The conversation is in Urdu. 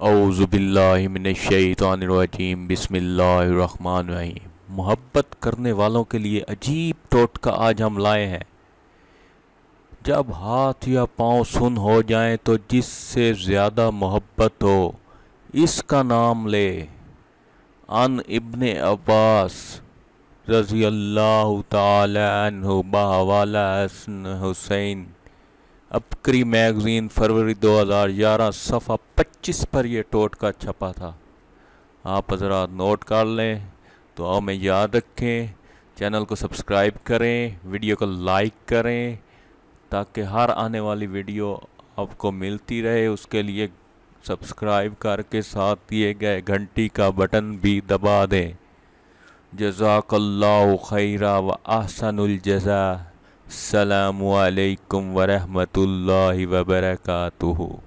اعوذ باللہ من الشیطان الرجیم بسم اللہ الرحمن الرحیم۔ محبت کرنے والوں کے لیے عجیب ٹوٹکا آج ہم لائے ہیں۔ جب ہاتھ یا پاؤں سن ہو جائیں تو جس سے زیادہ محبت ہو اس کا نام لے۔ عن ابن عباس رضی اللہ تعالی عنہ بحوالہ حسن حسین، عبقری میگزین، فروری 2011، صفحہ 25 پر یہ ٹوٹکا چھپا تھا۔ آپ حضرات نوٹ کر لیں، دعاؤں میں یاد رکھیں، چینل کو سبسکرائب کریں، ویڈیو کو لائک کریں تاکہ ہر آنے والی ویڈیو آپ کو ملتی رہے۔ اس کے لیے سبسکرائب کر کے ساتھ دیے گئے گھنٹی کا بٹن بھی دبا دیں۔ جزاک اللہ خیرا و احسن الجزاء۔ السلام علیکم ورحمۃ اللہ وبرکاتہ۔